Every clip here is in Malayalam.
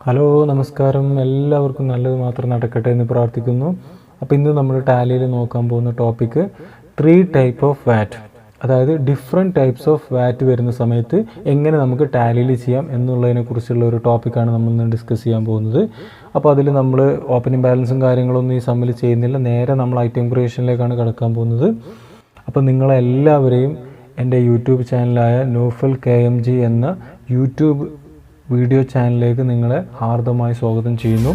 ഹലോ നമസ്കാരം. എല്ലാവർക്കും നല്ലത് മാത്രം നടക്കട്ടെ എന്ന് പ്രാർത്ഥിക്കുന്നു. അപ്പോൾ ഇന്ന് നമ്മൾ ടാലിയിൽ നോക്കാൻ പോകുന്ന ടോപ്പിക്ക് 3 ടൈപ്പ് ഓഫ് വാറ്റ്, അതായത് ഡിഫറെൻറ്റ് ടൈപ്സ് ഓഫ് വാറ്റ് വരുന്ന സമയത്ത് എങ്ങനെ നമുക്ക് ടാലിയിൽ ചെയ്യാം എന്നുള്ളതിനെ കുറിച്ചുള്ള ഒരു ടോപ്പിക്കാണ് നമ്മൾ ഇന്ന് ഡിസ്കസ് ചെയ്യാൻ പോകുന്നത്. അപ്പോൾ അതിൽ നമ്മൾ ഓപ്പണിംഗ് ബാലൻസും കാര്യങ്ങളൊന്നും ഈ സമ്മിൽ ചെയ്യുന്നില്ല, നേരെ നമ്മൾ ഐറ്റം ക്രിയേഷനിലേക്കാണ് കടക്കാൻ പോകുന്നത്. അപ്പോൾ നിങ്ങളെല്ലാവരെയും എൻ്റെ യൂട്യൂബ് ചാനലായ നോഫൽ KMG എന്ന യൂട്യൂബ് വീഡിയോ ചാനലിലേക്ക് നിങ്ങളെ ഹാർദമായി സ്വാഗതം ചെയ്യുന്നു.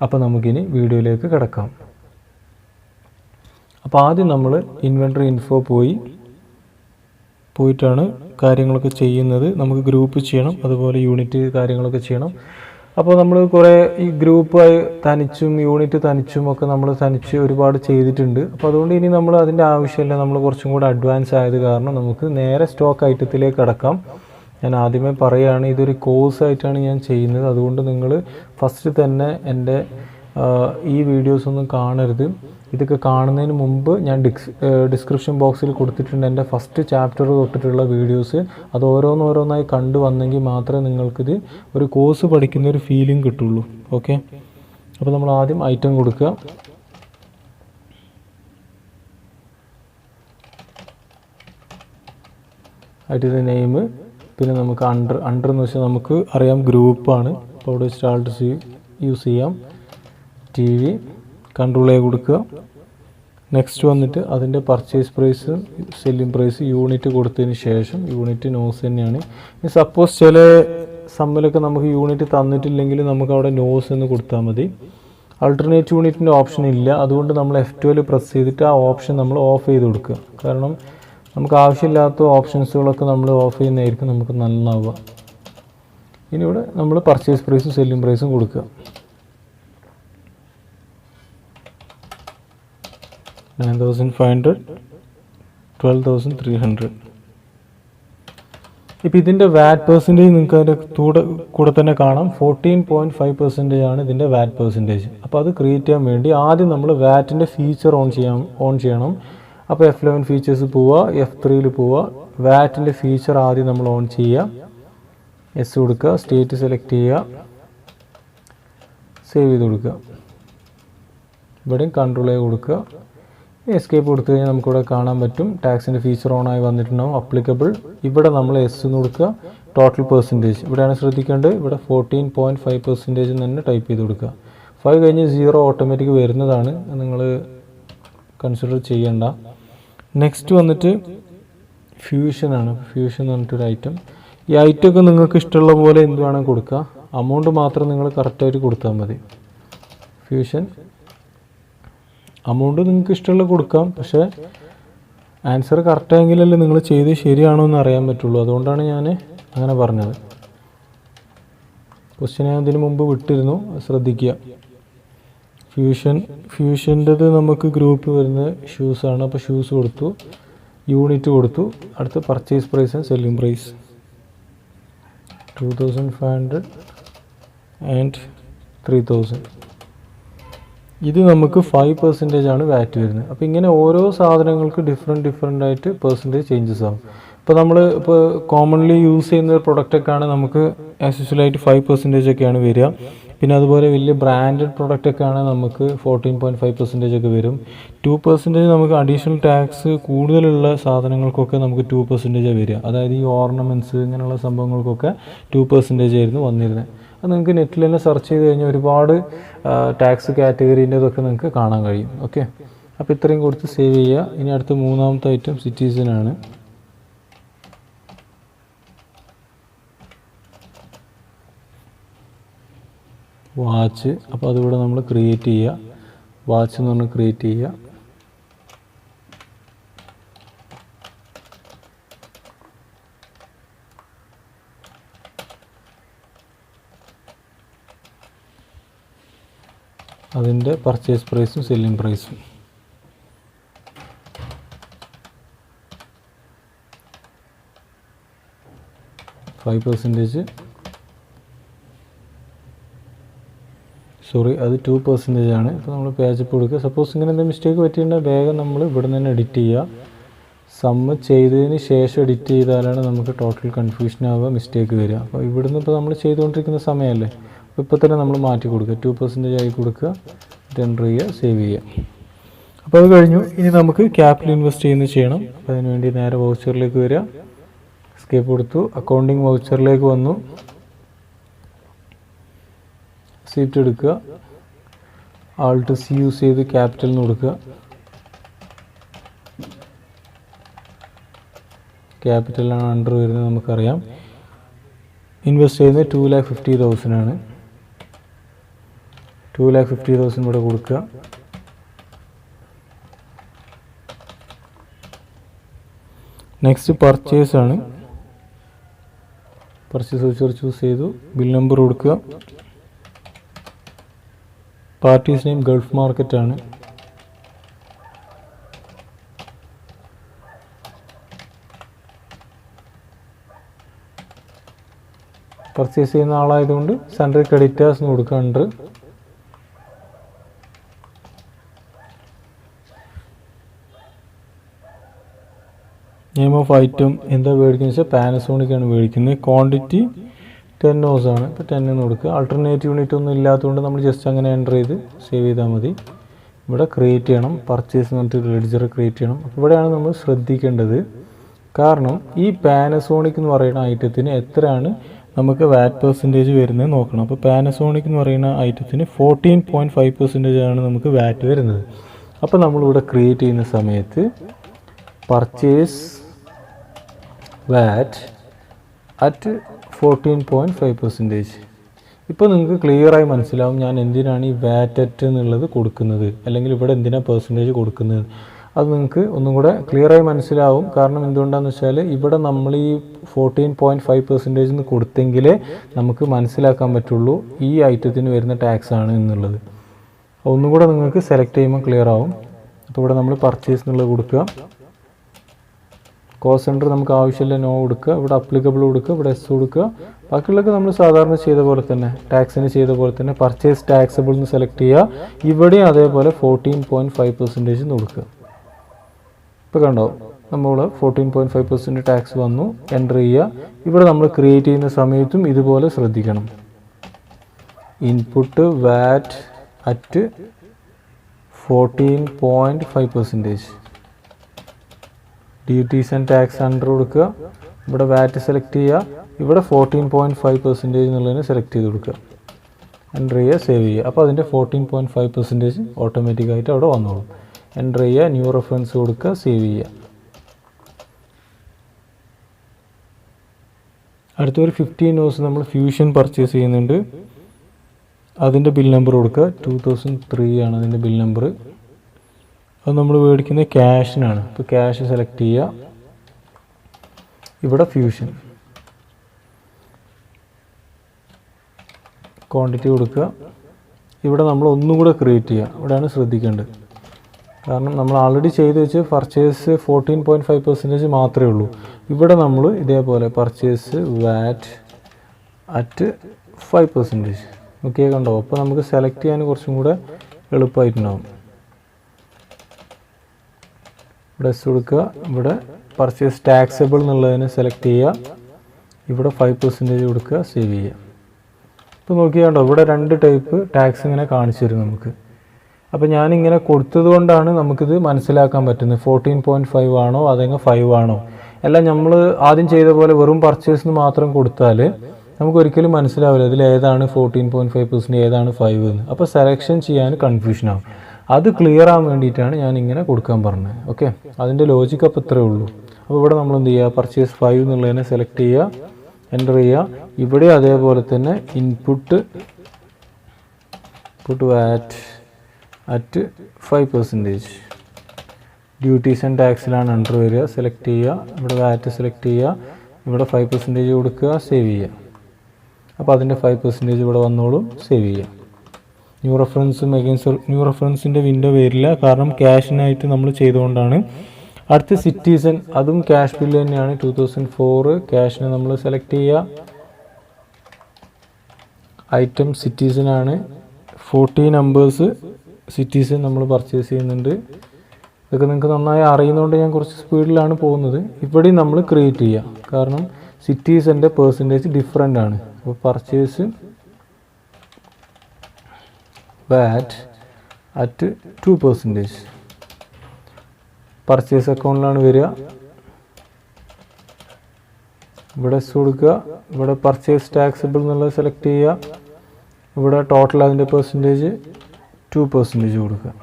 അപ്പോൾ നമുക്കിനി വീഡിയോയിലേക്ക് കിടക്കാം. അപ്പോൾ ആദ്യം നമ്മൾ ഇൻവെൻറ്ററി ഇൻഫോ പോയിട്ടാണ് കാര്യങ്ങളൊക്കെ ചെയ്യുന്നത്. നമുക്ക് ഗ്രൂപ്പ് ചെയ്യണം, അതുപോലെ യൂണിറ്റ് കാര്യങ്ങളൊക്കെ ചെയ്യണം. അപ്പോൾ നമ്മൾ കുറേ ഈ ഗ്രൂപ്പ് തനിച്ചും യൂണിറ്റ് തനിച്ചും ഒക്കെ നമ്മൾ തനിച്ച് ഒരുപാട് ചെയ്തിട്ടുണ്ട്. അപ്പോൾ അതുകൊണ്ട് ഇനി നമ്മൾ അതിൻ്റെ ആവശ്യമില്ല. നമ്മൾ കുറച്ചും കൂടെ അഡ്വാൻസ് ആയത് കാരണം നമുക്ക് നേരെ സ്റ്റോക്ക് ഐറ്റത്തിലേക്ക് കടക്കാം. ഞാൻ ആദ്യമേ പറയുകയാണ്, ഇതൊരു കോഴ്സായിട്ടാണ് ഞാൻ ചെയ്യുന്നത്. അതുകൊണ്ട് നിങ്ങൾ ഫസ്റ്റ് തന്നെ എൻ്റെ ഈ വീഡിയോസൊന്നും കാണരുത്. ഇതൊക്കെ കാണുന്നതിന് മുമ്പ് ഞാൻ ഡിസ്ക്രിപ്ഷൻ ബോക്സിൽ കൊടുത്തിട്ടുണ്ട് എൻ്റെ ഫസ്റ്റ് ചാപ്റ്റർ തൊട്ടിട്ടുള്ള വീഡിയോസ്. അത് ഓരോന്നോരോന്നായി കണ്ടു വന്നെങ്കിൽ മാത്രമേ നിങ്ങൾക്കിത് ഒരു കോഴ്സ് പഠിക്കുന്ന ഒരു ഫീലിംഗ് കിട്ടുള്ളൂ. ഓക്കെ, അപ്പോൾ നമ്മൾ ആദ്യം ഐറ്റം കൊടുക്കുക. ഐറ്റത്തിൻ്റെ നെയിം, പിന്നെ നമുക്ക് അണ്ടർ എന്ന് വെച്ചാൽ നമുക്ക് അറിയാം ഗ്രൂപ്പാണ്. അപ്പോൾ അവിടെ സ്റ്റാർട്ട് യൂസ് ചെയ്യാം. TV കൺട്രോൾ A കൊടുക്കുക. നെക്സ്റ്റ് വന്നിട്ട് അതിൻ്റെ purchase price, selling price unit കൊടുത്തതിന് ശേഷം യൂണിറ്റ് നോസ് തന്നെയാണ്. സപ്പോസ് ചില സമ്മിലൊക്കെ നമുക്ക് യൂണിറ്റ് തന്നിട്ടില്ലെങ്കിൽ നമുക്ക് അവിടെ നോസ് എന്ന് കൊടുത്താൽ മതി. ആൾട്ടർനേറ്റ് യൂണിറ്റിൻ്റെ ഓപ്ഷൻ ഇല്ല. അതുകൊണ്ട് നമ്മൾ F12 പ്രസ് ചെയ്തിട്ട് ആ ഓപ്ഷൻ നമ്മൾ ഓഫ് ചെയ്ത് കൊടുക്കുക. കാരണം നമുക്ക് ആവശ്യമില്ലാത്ത ഓപ്ഷൻസുകളൊക്കെ നമ്മൾ ഓഫ് ചെയ്യുന്നതായിരിക്കും നമുക്ക് നന്നാവുക. ഇനി ഇവിടെ നമ്മൾ പർച്ചേസ് പ്രൈസും സെല്ലിംഗ് പ്രൈസും കൊടുക്കുക. 9,500, 12,300. ഇപ്പോൾ ഇതിൻ്റെ വാറ്റ് പെർസെൻറ്റേജ് നിങ്ങൾക്ക് അതിൻ്റെ കൂടെ തന്നെ കാണാം. 14.5% ആണ് ഇതിൻ്റെ വാറ്റ് പെർസെൻറ്റേജ്. അപ്പോൾ അത് ക്രിയേറ്റ് ചെയ്യാൻ വേണ്ടി ആദ്യം നമ്മൾ വാറ്റിൻ്റെ ഫീച്ചർ ഓൺ ചെയ്യണം. അപ്പോൾ F11 ഫീച്ചേഴ്സ് പോവുക, F3 പോവുക. വാറ്റിൻ്റെ ഫീച്ചർ ആദ്യം നമ്മൾ ഓൺ ചെയ്യുക. S കൊടുക്കുക, സ്റ്റേറ്റ് സെലക്ട് ചെയ്യുക, സേവ് ചെയ്ത് കൊടുക്കുക. ഇവിടെയും കൺട്രോൾ A കൊടുക്കുക. എസ്കേപ്പ് കൊടുത്തു കഴിഞ്ഞാൽ നമുക്കിവിടെ കാണാൻ പറ്റും ടാക്സിൻ്റെ ഫീച്ചർ ഓണായി വന്നിട്ടുണ്ടാവും. അപ്ലിക്കബിൾ ഇവിടെ നമ്മൾ S എന്ന് കൊടുക്കുക. ടോട്ടൽ പെർസെൻറ്റേജ് ഇവിടെയാണ് ശ്രദ്ധിക്കേണ്ടത്. ഇവിടെ 14.5% തന്നെ ടൈപ്പ് ചെയ്ത് കൊടുക്കുക. 5 കഴിഞ്ഞ് 0 ഓട്ടോമാറ്റിക് വരുന്നതാണ്, നിങ്ങൾ കൺസിഡർ ചെയ്യേണ്ട. നെക്സ്റ്റ് വന്നിട്ട് ഫ്യൂഷനാണ്. ഫ്യൂഷൻ എന്ന് പറഞ്ഞിട്ടൊരു ഐറ്റം. ഈ ഐറ്റമൊക്കെ നിങ്ങൾക്ക് ഇഷ്ടമുള്ള പോലെ എന്ത് വേണമെങ്കിൽ കൊടുക്കുക. അമൗണ്ട് മാത്രം നിങ്ങൾ കറക്റ്റായിട്ട് കൊടുത്താൽ മതി. ഫ്യൂഷൻ അമൗണ്ട് നിങ്ങൾക്ക് ഇഷ്ടമുള്ള കൊടുക്കാം, പക്ഷേ ആൻസർ കറക്റ്റായെങ്കിലല്ലേ നിങ്ങൾ ചെയ്ത് ശരിയാണോ എന്ന് അറിയാൻ പറ്റുള്ളൂ. അതുകൊണ്ടാണ് ഞാൻ അങ്ങനെ പറഞ്ഞത്. ക്വസ്റ്റ്യൻ ഞാൻ ഇതിന് മുമ്പ് വിട്ടിരുന്നു, ശ്രദ്ധിക്കുക. ഫ്യൂഷൻ്റെത് നമുക്ക് ഗ്രൂപ്പ് വരുന്ന ഷൂസാണ്. അപ്പോൾ ഷൂസ് കൊടുത്തു, യൂണിറ്റ് കൊടുത്തു. അടുത്ത് purchase price and selling price 2,500 and 3,000. ഇത് നമുക്ക് 5% ആണ് വാറ്റ് വരുന്നത്. അപ്പോൾ ഇങ്ങനെ ഓരോ സാധനങ്ങൾക്ക് ഡിഫറെൻ്റ് ആയിട്ട് പെർസെൻറ്റേജ് ചേഞ്ചസ് ആകും. ഇപ്പോൾ കോമൺലി യൂസ് ചെയ്യുന്ന ഒരു പ്രൊഡക്റ്റൊക്കെയാണ് നമുക്ക് ആസ് യൂഷ്വലായിട്ട് 5% ഒക്കെയാണ് വരിക. പിന്നെ അതുപോലെ വലിയ ബ്രാൻഡഡ് പ്രൊഡക്റ്റൊക്കെ ആണെങ്കിൽ നമുക്ക് 14.5% ഒക്കെ വരും. 2% നമുക്ക് അഡീഷണൽ ടാക്സ് കൂടുതലുള്ള സാധനങ്ങൾക്കൊക്കെ നമുക്ക് 2% വരിക. അതായത് ഈ ഓർണമെൻറ്റ്സ് ഇങ്ങനെയുള്ള സംഭവങ്ങൾക്കൊക്കെ 2% ആയിരുന്നു വന്നിരുന്നത്. അത് നിങ്ങൾക്ക് നെറ്റിൽ തന്നെ സെർച്ച് ചെയ്ത് കഴിഞ്ഞാൽ ഒരുപാട് ടാക്സ് കാറ്റഗറീൻ്റെതൊക്കെ നിങ്ങൾക്ക് കാണാൻ കഴിയും. ഓക്കെ, അപ്പോൾ ഇത്രയും കൊടുത്ത് സേവ് ചെയ്യുക. ഇനി അടുത്ത മൂന്നാമത്തെ ഐറ്റം സിറ്റിസനാണ്. വാച്ച്. അപ്പോൾ അതിവിടെ നമ്മൾ ക്രിയേറ്റ് ചെയ്യുക. വാച്ച് എന്ന് പറഞ്ഞ് ക്രിയേറ്റ് ചെയ്യുക. അതിൻ്റെ പർച്ചേസ് പ്രൈസും സെല്ലിംഗ് പ്രൈസും 5%. സോറി, അത് 2% ആണ്. ഇപ്പോൾ നമ്മൾ പേജപ്പ് കൊടുക്കുക. സപ്പോസ് ഇങ്ങനെ എന്തെങ്കിലും മിസ്റ്റേക്ക് പറ്റിയിട്ടുണ്ടെങ്കിൽ വേഗം നമ്മൾ ഇവിടെ നിന്ന് തന്നെ എഡിറ്റ് ചെയ്യുക. സമ്മ് ചെയ്തതിന് ശേഷം എഡിറ്റ് ചെയ്താലാണ് നമുക്ക് ടോട്ടൽ കൺഫ്യൂഷൻ ആവുക, മിസ്റ്റേക്ക് വരിക. അപ്പോൾ ഇവിടുന്ന് ഇപ്പോൾ നമ്മൾ ചെയ്തുകൊണ്ടിരിക്കുന്ന സമയമല്ലേ, അപ്പോൾ ഇപ്പോൾ തന്നെ നമ്മൾ മാറ്റി കൊടുക്കുക, 2% ആയി കൊടുക്കുക, എൻ്റർ ചെയ്യുക, സേവ് ചെയ്യുക. അപ്പോൾ അത് കഴിഞ്ഞു. ഇനി നമുക്ക് ക്യാപിറ്റൽ ഇൻവെസ്റ്റ് ചെയ്യുന്നത് ചെയ്യണം. അപ്പോൾ അതിനുവേണ്ടി നേരെ വൗച്ചറിലേക്ക് വരിക, എസ്കേപ്പ് കൊടുത്തു, അക്കൗണ്ടിങ് വൗച്ചറിലേക്ക് വന്നു, സീറ്റ് എടുക്കുക, ആൾട്ട് സി യൂസ് ചെയ്ത് ക്യാപിറ്റൽ എന്ന് കൊടുക്കുക. ക്യാപിറ്റലാണ് അണ്ടർ വരുന്നത് നമുക്കറിയാം. ഇൻവെസ്റ്റ് ചെയ്യുന്നത് 2,50,000 ആണ്. 2,50,000 ഇവിടെ കൊടുക്കുക. നെക്സ്റ്റ് പർച്ചേസ് ആണ്. പർച്ചേസ് വൗച്ചർ ചൂസ് ചെയ്തു, ബിൽ നമ്പർ കൊടുക്കുക. പാർട്ടീസ് നെയിം ഗൾഫ് മാർക്കറ്റ് ആണ്. പർച്ചേസ് ചെയ്യുന്ന ആളായതുകൊണ്ട് സൺഡ്രി ക്രെഡിറ്റേഴ്സ് എന്ന് കൊടുക്കുക, അണ്ടർ. നെയിം ഓഫ് ഐറ്റം എന്താ മേടിക്കുന്നത് വെച്ചാൽ പാനസോണിക് ആണ് മേടിക്കുന്നത്. ക്വാണ്ടിറ്റി 10 oz ആണ്. ഇപ്പോൾ 10 എന്ന് കൊടുക്കുക. ആൾട്ടർനേറ്റീവ് യൂണിറ്റ് ഒന്നും ഇല്ലാത്തതുകൊണ്ട് നമ്മൾ ജസ്റ്റ് അങ്ങനെ എൻ്റർ ചെയ്ത് സേവ് ചെയ്താൽ മതി. ഇവിടെ ക്രിയേറ്റ് ചെയ്യണം, പർച്ചേസ് എന്ന് പറഞ്ഞിട്ട് ലെഡ്ജർ ക്രിയേറ്റ് ചെയ്യണം. അപ്പോൾ ഇവിടെയാണ് നമ്മൾ ശ്രദ്ധിക്കേണ്ടത്. കാരണം ഈ പാനസോണിക് എന്ന് പറയുന്ന ഐറ്റത്തിന് എത്രയാണ് നമുക്ക് വാറ്റ് പെർസെൻറ്റേജ് വരുന്നത് നോക്കണം. അപ്പോൾ പാനസോണിക് എന്ന് പറയുന്ന ഐറ്റത്തിന് 14.5% ആണ് നമുക്ക് വാറ്റ് വരുന്നത്. അപ്പോൾ നമ്മളിവിടെ ക്രിയേറ്റ് ചെയ്യുന്ന സമയത്ത് പർച്ചേസ് വാറ്റ് അറ്റ് 14.5%. ഇപ്പോൾ നിങ്ങൾക്ക് ക്ലിയറായി മനസ്സിലാവും ഞാൻ എന്തിനാണ് ഈ വാറ്റ് അറ്റ് എന്നുള്ളത് കൊടുക്കുന്നത്, അല്ലെങ്കിൽ ഇവിടെ എന്തിനാണ് പെർസെൻറ്റേജ് കൊടുക്കുന്നത്. അത് നിങ്ങൾക്ക് ഒന്നും കൂടെ ക്ലിയറായി മനസ്സിലാവും. കാരണം എന്തുകൊണ്ടാണെന്ന് വെച്ചാൽ ഇവിടെ നമ്മൾ ഈ 14.5% എന്ന് കൊടുത്തെങ്കിലേ നമുക്ക് മനസ്സിലാക്കാൻ പറ്റുള്ളൂ ഈ ഐറ്റത്തിന് വരുന്ന ടാക്സ് ആണ് എന്നുള്ളത്. ഒന്നും കൂടെ നിങ്ങൾക്ക് സെലക്ട് ചെയ്യുമ്പോൾ ക്ലിയർ ആവും. അപ്പോൾ ഇവിടെ നമ്മൾ പർച്ചേസ് എന്നുള്ളത് കൊടുക്കുക. കോസ്റ്റ് സെൻറ്റർ നമുക്ക് ആവശ്യമില്ല, നോ കൊടുക്കുക. ഇവിടെ അപ്ലിക്കബിൾ കൊടുക്കുക, ഇവിടെ എസ് കൊടുക്കുക. ബാക്കിയുള്ളതൊക്കെ നമ്മൾ സാധാരണ ചെയ്ത പോലെ തന്നെ, ടാക്സിന് ചെയ്ത പോലെ തന്നെ പർച്ചേസ് ടാക്സബിൾ എന്ന് സെലക്ട് ചെയ്യുക. ഇവിടെയും അതേപോലെ 14.5% എന്ന് കൊടുക്കുക. ഇപ്പോൾ കണ്ടോ, നമ്മൾ 14.5% ടാക്സ് വന്നു, എൻ്റർ ചെയ്യുക. ഇവിടെ നമ്മൾ ക്രിയേറ്റ് ചെയ്യുന്ന സമയത്തും ഇതുപോലെ ശ്രദ്ധിക്കണം. Input VAT at 14.5%. Duties and tax under കൊടുക്കുക. ഇവിടെ വാറ്റ് സെലക്ട് ചെയ്യുക. ഇവിടെ 14.5% എന്നുള്ളതിനെ സെലക്ട് ചെയ്ത് കൊടുക്കുക, എൻ്റർ ചെയ്യുക, സേവ് ചെയ്യുക. അപ്പോൾ അതിൻ്റെ 14.5% ഓട്ടോമാറ്റിക്കായിട്ട് അവിടെ വന്നോളും. എൻ്റർ ചെയ്യുക, ന്യൂ റെഫറൻസ് കൊടുക്കുക, സേവ് ചെയ്യുക. അടുത്തൊരു 15 oz നമ്മൾ ഫ്യൂഷൻ പർച്ചേസ് ചെയ്യുന്നുണ്ട്. അതിൻ്റെ ബിൽ നമ്പർ കൊടുക്കുക. 2003 ആണ് അതിൻ്റെ ബിൽ നമ്പർ. അത് നമ്മൾ മേടിക്കുന്നത് ക്യാഷിനാണ്. ഇപ്പോൾ ക്യാഷ് സെലക്ട് ചെയ്യുക. ഇവിടെ ഫ്യൂഷൻ ക്വാണ്ടിറ്റി കൊടുക്കുക. ഇവിടെ നമ്മൾ ഒന്നും കൂടെ ക്രിയേറ്റ് ചെയ്യുക. ഇവിടെയാണ് ശ്രദ്ധിക്കേണ്ടത്. കാരണം നമ്മൾ ആൾറെഡി ചെയ്ത് വെച്ച് പർച്ചേസ് 14.5% മാത്രമേ ഉള്ളൂ. ഇവിടെ നമ്മൾ ഇതേപോലെ പർച്ചേസ് വാറ്റ് അറ്റ് 5%. ഓക്കെ, കണ്ടോ. അപ്പോൾ നമുക്ക് സെലക്ട് ചെയ്യാൻ കുറച്ചും കൂടെ എളുപ്പമായിട്ടുണ്ടാവും. ഇവിടെ എസ് കൊടുക്കുക. ഇവിടെ പർച്ചേസ് ടാക്സബിൾ എന്നുള്ളതിനെ സെലക്ട് ചെയ്യുക. ഇവിടെ 5% കൊടുക്കുക, സേവ് ചെയ്യുക. ഇപ്പോൾ നോക്കിയാണ്ടോ, ഇവിടെ 2 ടൈപ്പ് ടാക്സ് ഇങ്ങനെ കാണിച്ചു തരും നമുക്ക്. അപ്പോൾ ഞാനിങ്ങനെ കൊടുത്തത് കൊണ്ടാണ് നമുക്കിത് മനസ്സിലാക്കാൻ പറ്റുന്നത്. 14.5 ആണോ അതെങ്കിൽ 5 ആണോ. എല്ലാം നമ്മൾ ആദ്യം ചെയ്ത പോലെ വെറും പർച്ചേസിന് മാത്രം കൊടുത്താൽ നമുക്ക് ഒരിക്കലും മനസ്സിലാവില്ല ഇതിൽ ഏതാണ് 14.5% ഏതാണ് 5 എന്ന്. അപ്പോൾ സെലക്ഷൻ ചെയ്യാൻ കൺഫ്യൂഷൻ ആവും. അത് ക്ലിയർ ആകാൻ വേണ്ടിയിട്ടാണ് ഞാൻ ഇങ്ങനെ കൊടുക്കാൻ പറഞ്ഞത്. ഓക്കെ, അതിൻ്റെ ലോജിക്ക് അപ്പോൾ ഇത്രയേ ഉള്ളൂ. അപ്പോൾ ഇവിടെ നമ്മൾ എന്ത് ചെയ്യുക, പർച്ചേസ് 5 എന്നുള്ളതിനെ സെലക്ട് ചെയ്യുക, എൻ്റർ ചെയ്യുക. ഇവിടെ അതേപോലെ തന്നെ input VAT at 5%. Duties and ടാക്സിലാണ് അണ്ടർ വരിക. സെലക്ട് ചെയ്യുക. ഇവിടെ വാറ്റ് സെലക്ട് ചെയ്യുക. ഇവിടെ 5% കൊടുക്കുക, സേവ് ചെയ്യുക. അപ്പോൾ അതിൻ്റെ 5% ഇവിടെ വന്നോളും, സേവ് ചെയ്യുക. ന്യൂ റെഫറൻസും ന്യൂ റെഫറൻസിൻ്റെ വിൻഡോ വരില്ല, കാരണം ക്യാഷിനായിട്ട് നമ്മൾ ചെയ്തുകൊണ്ടാണ്. അടുത്ത സിറ്റിസൺ, അതും ക്യാഷ് ബില്ല് തന്നെയാണ്. 2004 ക്യാഷിന് നമ്മൾ സെലക്ട് ചെയ്യുക. ഐറ്റം സിറ്റിസൺ ആണ്. 40 നമ്പേഴ്സ് സിറ്റിസൺ നമ്മൾ പർച്ചേസ് ചെയ്യുന്നുണ്ട്. ഇതൊക്കെ നിങ്ങൾക്ക് നന്നായി അറിയുന്നതുകൊണ്ട് ഞാൻ കുറച്ച് സ്പീഡിലാണ് പോകുന്നത്. ഇവിടെയും നമ്മൾ ക്രിയേറ്റ് ചെയ്യുക, കാരണം സിറ്റീസിൻ്റെ പെർസെൻറ്റേജ് ഡിഫറെൻ്റ് ആണ്. അപ്പോൾ പർച്ചേസ് VAT അറ്റ് 2%. പർച്ചേസ് അക്കൗണ്ടിലാണ് വരിക. ഇവിടെ കൊടുക്കുക, ഇവിടെ പർച്ചേസ് ടാക്സബിൾ എന്നുള്ളത് സെലക്ട് ചെയ്യുക. ഇവിടെ ടോട്ടൽ അതിൻ്റെ പെർസെൻറ്റേജ് 2% കൊടുക്കുക.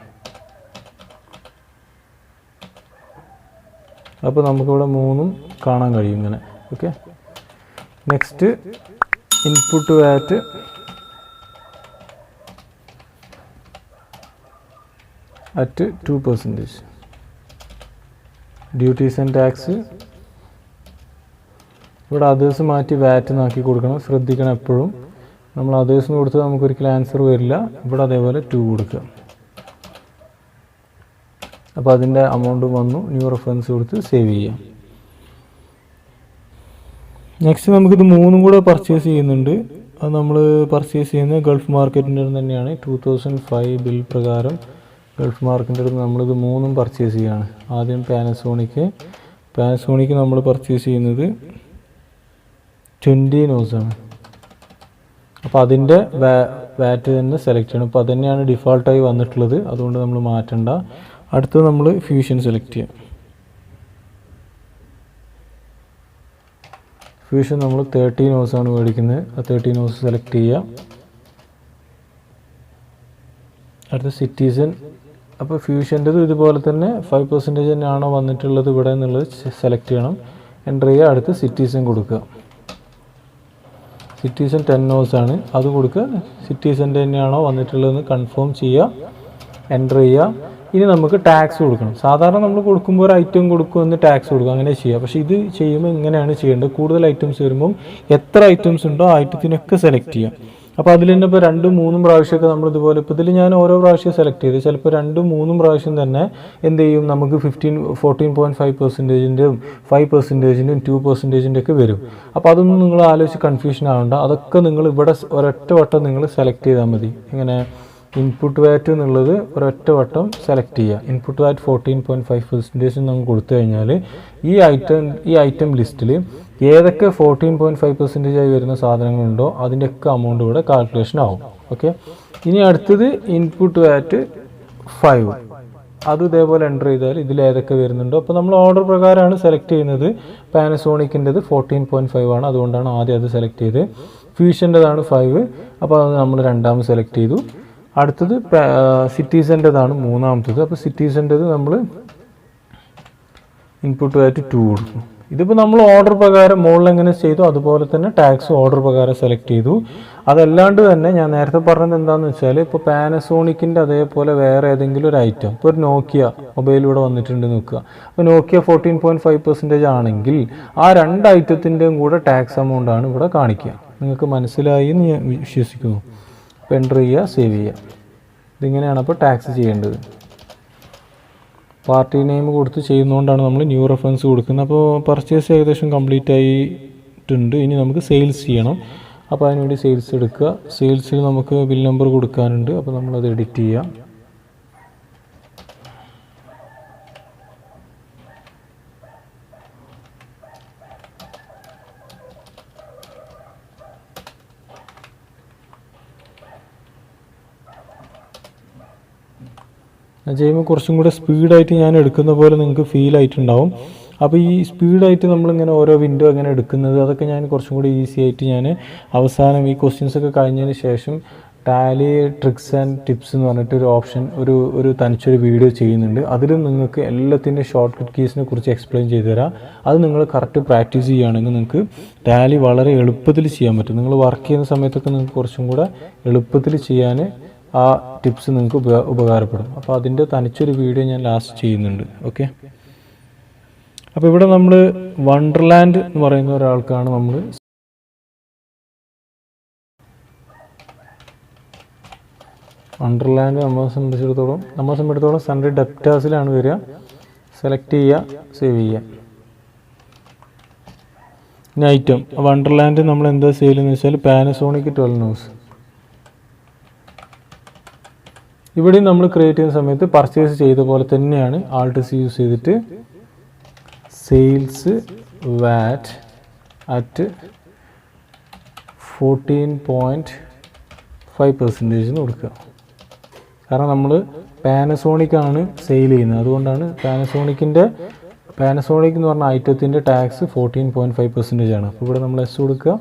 അപ്പോൾ നമുക്കിവിടെ 3 കാണാൻ കഴിയും ഇങ്ങനെ. Okay, next input VAT at 2%. Duties and tax ഇവിടെ അതേഴ്സ് മാറ്റി VAT എന്നാക്കി കൊടുക്കണം. ശ്രദ്ധിക്കണം, എപ്പോഴും നമ്മൾ അതേഴ്സിന് കൊടുത്ത് നമുക്കൊരിക്കലും ആൻസർ വരില്ല. ഇവിടെ അതേപോലെ 2 കൊടുക്കുക. അപ്പോൾ അതിൻ്റെ അമൗണ്ട് വന്നു. ന്യൂ റെഫറൻസ് കൊടുത്ത് സേവ് ചെയ്യാം. നെക്സ്റ്റ് നമുക്കിത് 3 കൂടെ പർച്ചേസ് ചെയ്യുന്നുണ്ട്. അത് നമ്മൾ പർച്ചേസ് ചെയ്യുന്നത് ഗൾഫ് മാർക്കറ്റിൻ്റെ അടുത്ത് തന്നെയാണ്. 2005 ബിൽ പ്രകാരം ഗൾഫ് മാർക്കറ്റിൻ്റെ അടുത്ത് നമ്മളിത് 3 പർച്ചേസ് ചെയ്യുകയാണ്. ആദ്യം പാനസോണിക്ക് നമ്മൾ പർച്ചേസ് ചെയ്യുന്നത് 20 നോസാണ്. അപ്പോൾ അതിൻ്റെ VAT തന്നെ സെലക്ട് ചെയ്യണം. അപ്പോൾ അത് തന്നെയാണ് ഡിഫോൾട്ടായി വന്നിട്ടുള്ളത്, അതുകൊണ്ട് നമ്മൾ മാറ്റണ്ട. അടുത്തത് നമ്മൾ ഫ്യൂഷൻ സെലക്ട് ചെയ്യാം. ഫ്യൂഷൻ നമ്മൾ 30 നോസാണ് മേടിക്കുന്നത്. ആ 30 നോസ് സെലക്ട് ചെയ്യുക. അടുത്ത സിറ്റിസൺ. അപ്പോൾ ഫ്യൂഷൻ്റെത് ഇതുപോലെ തന്നെ 5% തന്നെയാണോ വന്നിട്ടുള്ളത് ഇവിടെ എന്നുള്ളത് സെലക്ട് ചെയ്യണം. എൻ്റർ ചെയ്യുക. അടുത്ത് സിറ്റിസൺ കൊടുക്കുക. സിറ്റിസൺ 10 നോസാണ്, അത് കൊടുക്കുക. സിറ്റിസൻ്റെ തന്നെയാണോ വന്നിട്ടുള്ളതെന്ന് കൺഫേം ചെയ്യുക. എൻ്റർ ചെയ്യുക. ഇനി നമുക്ക് ടാക്സ് കൊടുക്കണം. സാധാരണ നമ്മൾ കൊടുക്കുമ്പോൾ ഒരു ഐറ്റം കൊടുക്കുമെന്ന് ടാക്സ് കൊടുക്കും, അങ്ങനെ ചെയ്യാം. പക്ഷേ ഇത് ചെയ്യുമ്പോൾ ഇങ്ങനെയാണ് ചെയ്യേണ്ടത്. കൂടുതൽ ഐറ്റംസ് വരുമ്പം എത്ര ഐറ്റംസ് ഉണ്ടോ ആ ഐറ്റത്തിനൊക്കെ സെലക്ട് ചെയ്യാം. അപ്പോൾ അതിൽ തന്നെ ഇപ്പോൾ 2-3 പ്രാവശ്യമൊക്കെ നമ്മൾ ഇതുപോലെ, ഇപ്പോൾ ഇതിൽ ഞാൻ ഓരോ പ്രാവശ്യം സെലക്ട് ചെയ്ത് ചിലപ്പോൾ 2-3 പ്രാവശ്യം തന്നെ എന്ത് ചെയ്യും, നമുക്ക് 14.5%-ൻ്റെയും 5%-ൻ്റെയും 2%-ൻ്റെ ഒക്കെ വരും. അപ്പോൾ അതൊന്നും നിങ്ങൾ ആലോചിച്ച് കൺഫ്യൂഷൻ ആവണ്ട. അതൊക്കെ നിങ്ങൾ ഇവിടെ ഒരൊറ്റ വട്ടം നിങ്ങൾ സെലക്ട് ചെയ്താൽ മതി. ഇങ്ങനെ ഇൻപുട്ട് VAT എന്നുള്ളത് ഒരൊറ്റ വട്ടം സെലക്ട് ചെയ്യുക. ഇൻപുട്ട് VAT 14.5% നമുക്ക് കൊടുത്തു കഴിഞ്ഞാൽ ഈ ഐറ്റം ലിസ്റ്റിൽ ഏതൊക്കെ 14.5% ആയി വരുന്ന സാധനങ്ങളുണ്ടോ അതിൻ്റെയൊക്കെ അമൗണ്ട് ഇവിടെ കാൽക്കുലേഷൻ ആവും. ഓക്കെ, ഇനി അടുത്തത് ഇൻപുട്ട് VAT 5. അത് ഇതേപോലെ എൻ്റർ ചെയ്താൽ ഇതിൽ ഏതൊക്കെ വരുന്നുണ്ടോ, അപ്പോൾ നമ്മൾ ഓർഡർ പ്രകാരമാണ് സെലക്ട് ചെയ്യുന്നത്. പാനസോണിക്കിൻ്റെത് 14.5 ആണ്, അതുകൊണ്ടാണ് ആദ്യം അത് സെലക്ട് ചെയ്ത്. ഫ്യൂഷൻ്റെതാണ് 5, അപ്പോൾ അത് നമ്മൾ രണ്ടാമത് സെലക്ട് ചെയ്തു. അടുത്തത് സിറ്റിസൻ്റെതാണ് മൂന്നാമത്തത്. അപ്പോൾ സിറ്റിസൻ്റെത് നമ്മൾ ഇൻപുട്ട് VAT 2 കൊടുക്കും. ഇതിപ്പോൾ നമ്മൾ ഓർഡർ പ്രകാരം മുകളിൽ എങ്ങനെ ചെയ്തു അതുപോലെ തന്നെ ടാക്സ് ഓർഡർ പ്രകാരം സെലക്ട് ചെയ്തു. അതല്ലാണ്ട് തന്നെ ഞാൻ നേരത്തെ പറഞ്ഞത് എന്താണെന്ന് വെച്ചാൽ, ഇപ്പോൾ പാനസോണിക്കിൻ്റെ അതേപോലെ വേറെ ഏതെങ്കിലും ഒരു ഐറ്റം, ഇപ്പോൾ ഒരു നോക്കിയ മൊബൈൽ ഇവിടെ വന്നിട്ടുണ്ട് നോക്കുക. അപ്പോൾ നോക്കിയ 14.5% ആണെങ്കിൽ ആ 2 ഐറ്റത്തിൻ്റെയും കൂടെ ടാക്സ് എമൗണ്ട് ആണ് ഇവിടെ കാണിക്കുക. നിങ്ങൾക്ക് മനസ്സിലായി എന്ന് ഞാൻ വിശ്വസിക്കുന്നു. അപ്പോൾ എൻ്റർ ചെയ്യുക, സേവ് ചെയ്യുക. ഇതിങ്ങനെയാണ് അപ്പോൾ ടാക്സ് ചെയ്യേണ്ടത്. പാർട്ടി നെയിം കൊടുത്ത് ചെയ്യുന്നതുകൊണ്ടാണ് നമ്മൾ ന്യൂ റെഫറൻസ് കൊടുക്കുന്നത്. അപ്പോൾ പർച്ചേസ് ഏകദേശം കംപ്ലീറ്റ് ആയിട്ടുണ്ട്. ഇനി നമുക്ക് സെയിൽസ് ചെയ്യണം. അപ്പോൾ അതിനുവേണ്ടി സെയിൽസ് എടുക്കുക. സെയിൽസിൽ നമുക്ക് ബിൽ നമ്പർ കൊടുക്കാനുണ്ട്. അപ്പോൾ നമ്മളത് എഡിറ്റ് ചെയ്യാം. ചെയ്യുമ്പോൾ കുറച്ചും കൂടെ സ്പീഡായിട്ട് ഞാൻ എടുക്കുന്ന പോലെ നിങ്ങൾക്ക് ഫീൽ ആയിട്ടുണ്ടാവും. അപ്പോൾ ഈ സ്പീഡായിട്ട് നമ്മളിങ്ങനെ ഓരോ വിൻഡോ എങ്ങനെ എടുക്കുന്നത് അതൊക്കെ ഞാൻ കുറച്ചും കൂടി ഈസി ആയിട്ട് ഞാൻ അവസാനം ഈ ക്വസ്റ്റ്യൻസൊക്കെ കഴിഞ്ഞതിന് ശേഷം ടാലി ട്രിക്സ് ആൻഡ് ടിപ്സ് എന്ന് പറഞ്ഞിട്ട് ഒരു ഓപ്ഷൻ ഒരു തനിച്ചൊരു വീഡിയോ ചെയ്യുന്നുണ്ട്. അതിലും നിങ്ങൾക്ക് എല്ലാത്തിൻ്റെ ഷോർട്ട് കട്ട് കീസിനെ കുറിച്ച് എക്സ്പ്ലെയിൻ ചെയ്തു തരാം. അത് നിങ്ങൾ കറക്റ്റ് പ്രാക്ടീസ് ചെയ്യുകയാണെങ്കിൽ നിങ്ങൾക്ക് ടാലി വളരെ എളുപ്പത്തിൽ ചെയ്യാൻ പറ്റും. നിങ്ങൾ വർക്ക് ചെയ്യുന്ന സമയത്തൊക്കെ നിങ്ങൾക്ക് കുറച്ചും കൂടെ എളുപ്പത്തിൽ ചെയ്യാൻ ആ ടിപ്സ് നിങ്ങൾക്ക് ഉപകാരപ്പെടും. അപ്പോൾ അതിൻ്റെ തനിച്ചൊരു വീഡിയോ ഞാൻ ലാസ്റ്റ് ചെയ്യുന്നുണ്ട്. ഓക്കെ, അപ്പോൾ ഇവിടെ നമ്മൾ വണ്ടർലാൻഡ് എന്ന് പറയുന്ന ഒരാൾക്കാണ് നമ്മൾ വണ്ടർലാൻഡ് നമ്മളെ സംബന്ധിച്ചിടത്തോളം സൺഡേ ഡെപ്റ്റാസിലാണ് വരിക. സെലക്ട് ചെയ്യുക, സേവ് ചെയ്യുക. ഇനി ഐറ്റം വണ്ടർലാൻഡ് നമ്മൾ എന്താ സെയിൽ എന്ന് വെച്ചാൽ പാനസോണിക് 12 നോസ്. ഇവിടെ നമ്മൾ ക്രിയേറ്റ് ചെയ്യുന്ന സമയത്ത് പർച്ചേസ് ചെയ്ത പോലെ തന്നെയാണ് ആൾട്ട് സി യൂസ് ചെയ്തിട്ട് സെയിൽസ് വാറ്റ് അറ്റ് 14.5% കൊടുക്കുക. കാരണം നമ്മൾ പാനസോണിക്കാണ് സെയിൽ ചെയ്യുന്നത്, അതുകൊണ്ടാണ് പാനസോണിക് എന്ന് പറഞ്ഞ ഐറ്റത്തിൻ്റെ ടാക്സ് 14.5% ആണ്. അപ്പോൾ ഇവിടെ നമ്മൾ എസ് കൊടുക്കുക.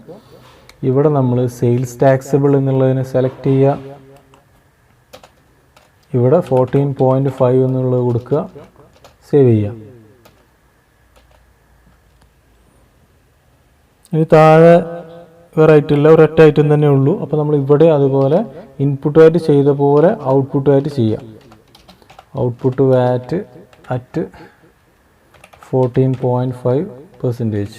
ഇവിടെ നമ്മൾ സെയിൽസ് ടാക്സബിൾ എന്നുള്ളതിനെ സെലക്ട് ചെയ്യുക. ഇവിടെ 14.5 എന്നുള്ളത് കൊടുക്കുക, സേവ് ചെയ്യുക. ഇനി താഴെ വേറെ ഐറ്റമില്ല, ഒരൊറ്റ ഐറ്റം തന്നെ ഉള്ളൂ. അപ്പോൾ നമ്മൾ ഇവിടെ അതുപോലെ ഇൻപുട്ടായിട്ട് ചെയ്ത പോലെ ഔട്ട്പുട്ടായിട്ട് ചെയ്യാം. Output VAT at 14.5%.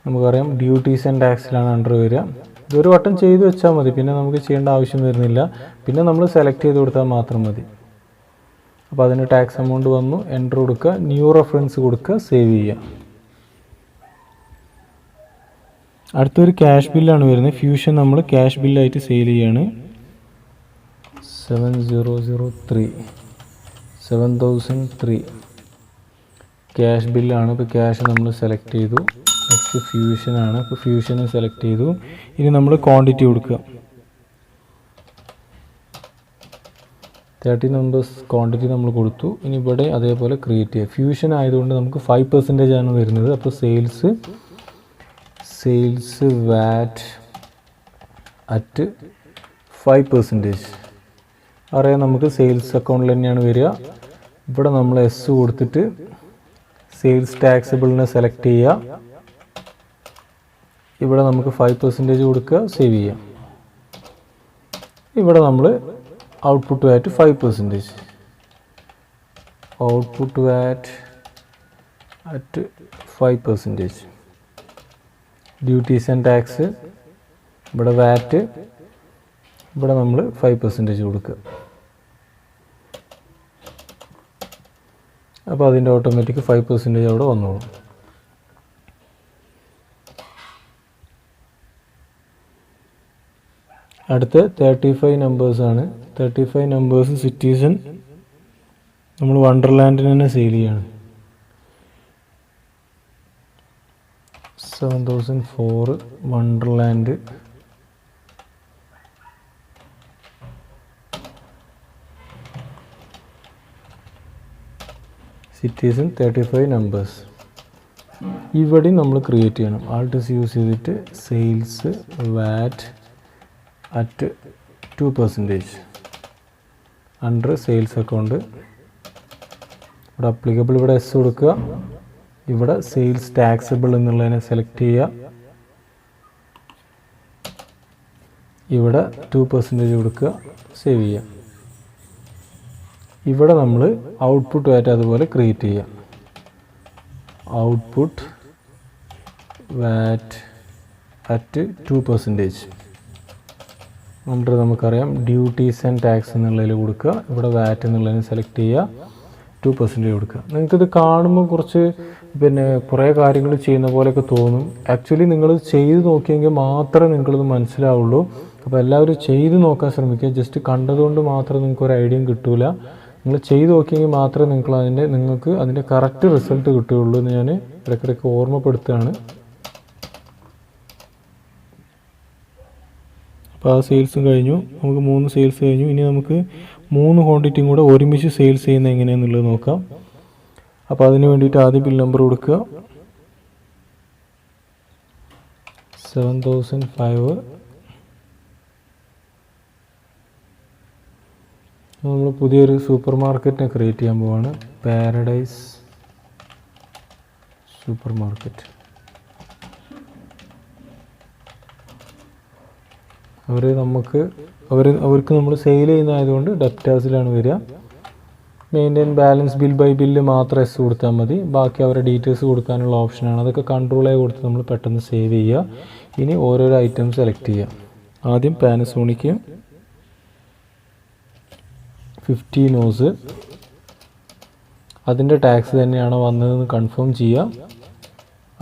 നമുക്കറിയാം ഡ്യൂട്ടീസ് ആൻഡ് ടാക്സിലാണ് അണ്ടർ വരിക. ഇതൊരു വട്ടം ചെയ്ത് വെച്ചാൽ മതി, പിന്നെ നമുക്ക് ചെയ്യേണ്ട ആവശ്യം വരുന്നില്ല. പിന്നെ നമ്മൾ സെലക്ട് ചെയ്ത് കൊടുത്താൽ മാത്രം മതി. അപ്പോൾ അതിന് ടാക്സ് എമൗണ്ട് വന്നു, എൻ്റർ കൊടുക്കുക, ന്യൂ റെഫറൻസ് കൊടുക്കുക, സേവ് ചെയ്യുക. അടുത്തൊരു ക്യാഷ് ബില്ലാണ് വരുന്നത്. ഫ്യൂഷൻ നമ്മൾ ക്യാഷ് ബില്ലായിട്ട് സെയിൽ ചെയ്യാണ്. 7003 ക്യാഷ് ബില്ലാണ്. ഇപ്പോൾ ക്യാഷ് നമ്മൾ സെലക്ട് ചെയ്തു. നെക്സ്റ്റ് ഫ്യൂഷനാണ്. ഇപ്പോൾ ഫ്യൂഷന് സെലക്ട് ചെയ്തു. ഇനി നമ്മൾ ക്വാണ്ടിറ്റി കൊടുക്കുക. 30 നമ്പേഴ്സ് ക്വാണ്ടിറ്റി നമ്മൾ കൊടുത്തു. ഇനി ഇവിടെ അതേപോലെ ക്രിയേറ്റ് ചെയ്യുക. ഫ്യൂഷൻ ആയതുകൊണ്ട് നമുക്ക് 5% ആണ് വരുന്നത്. അപ്പോൾ സെയിൽസ് വാറ്റ് അറ്റ് 5%. അറിയാം, നമുക്ക് സെയിൽസ് അക്കൗണ്ടിൽ തന്നെയാണ് വരിക. ഇവിടെ നമ്മൾ എസ് കൊടുത്തിട്ട് സെയിൽസ് ടാക്സബിളിനെ സെലക്ട് ചെയ്യുക. ഇവിടെ നമുക്ക് 5% കൊടുക്കുക, സേവ് ചെയ്യാം. ഇവിടെ നമ്മൾ output VAT 5%. Output VAT at 5%. Duties and tax, ഇവിടെ വാറ്റ്, ഇവിടെ നമ്മൾ 5% കൊടുക്കുക. അപ്പോൾ അതിൻ്റെ ഓട്ടോമാറ്റിക് 5% അവിടെ വന്നോളും. അടുത്ത 35 നമ്പേഴ്സാണ്. 35 നമ്പേഴ്സ് സിറ്റിസൺ നമ്മൾ വണ്ടർലാൻഡിന് തന്നെ സെയിൽ ചെയ്യാണ്. 7004 വണ്ടർലാൻഡ്. Citizen 35 numbers. ഇവിടെ നമ്മൾ ക്രിയേറ്റ് ചെയ്യണം. ആൾട്ട് സി യൂസ് ചെയ്തിട്ട് sales VAT at 2% under sales account. ഇവിടെ അപ്ലിക്കബിൾ, ഇവിടെ എസ് കൊടുക്കുക. ഇവിടെ സെയിൽസ് ടാക്സബിൾ എന്നുള്ളതിനെ സെലക്ട് ചെയ്യുക. ഇവിടെ 2% കൊടുക്കുക, സേവ് ചെയ്യുക. ഇവിടെ നമ്മൾ ഔട്ട്പുട്ട് വാറ്റ് അതുപോലെ ക്രിയേറ്റ് ചെയ്യുക. Output VAT at 2%. അണ്ടർ നമുക്കറിയാം ഡ്യൂട്ടീസ് ആൻഡ് ടാക്സ് എന്നുള്ളതിൽ കൊടുക്കുക. ഇവിടെ വാറ്റ് എന്നുള്ളതിനെ സെലക്ട് ചെയ്യുക, 2% കൊടുക്കുക. നിങ്ങൾക്കിത് കാണുമ്പോൾ കുറച്ച് കുറേ കാര്യങ്ങൾ ചെയ്യുന്ന പോലെയൊക്കെ തോന്നും. ആക്ച്വലി നിങ്ങളിത് ചെയ്ത് നോക്കിയെങ്കിൽ മാത്രമേ നിങ്ങൾക്കിത് മനസ്സിലാവുള്ളൂ. അപ്പോൾ എല്ലാവരും ചെയ്ത് നോക്കാൻ ശ്രമിക്കുക. ജസ്റ്റ് കണ്ടതുകൊണ്ട് മാത്രം നിങ്ങൾക്കൊരു ഐഡിയയും കിട്ടില്ല. നിങ്ങൾ ചെയ്ത് നോക്കിയെങ്കിൽ മാത്രമേ നിങ്ങൾക്ക് അതിൻ്റെ കറക്റ്റ് റിസൾട്ട് കിട്ടുകയുള്ളൂ എന്ന് ഞാൻ ഇടയ്ക്കിടയ്ക്ക് ഓർമ്മപ്പെടുത്തുകയാണ്. അപ്പോൾ ആ സെയിൽസും കഴിഞ്ഞു. നമുക്ക് 3 സെയിൽസ് കഴിഞ്ഞു. ഇനി നമുക്ക് 3 ക്വാണ്ടിറ്റിയും കൂടെ ഒരുമിച്ച് സെയിൽസ് ചെയ്യുന്നത് എങ്ങനെയാണെന്നുള്ളത് നോക്കാം. അപ്പോൾ അതിന് വേണ്ടിയിട്ട് ആദ്യം ബിൽ നമ്പർ കൊടുക്കുക. 7005. നമ്മൾ പുതിയൊരു സൂപ്പർ മാർക്കറ്റിനെ ക്രിയേറ്റ് ചെയ്യാൻ പോവാണ്. Paradise super market. അവർക്ക് നമ്മൾ സെയിൽ ചെയ്യുന്നതായതുകൊണ്ട് ഡെപ്റ്റേഴ്സിലാണ് വരിക. Maintain balance bill by bill മാത്രം എസ് കൊടുത്താൽ മതി. ബാക്കി അവരുടെ ഡീറ്റെയിൽസ് കൊടുക്കാനുള്ള ഓപ്ഷനാണ്. അതൊക്കെ കൺട്രോളായി കൊടുത്ത് നമ്മൾ പെട്ടെന്ന് സേവ് ചെയ്യുക. ഇനി ഓരോരോ ഐറ്റം സെലക്ട് ചെയ്യുക. ആദ്യം പാനസോണിക്ക് 50 നോസ്. അതിൻ്റെ ടാക്സ് തന്നെയാണോ വന്നതെന്ന് കൺഫേം ചെയ്യുക.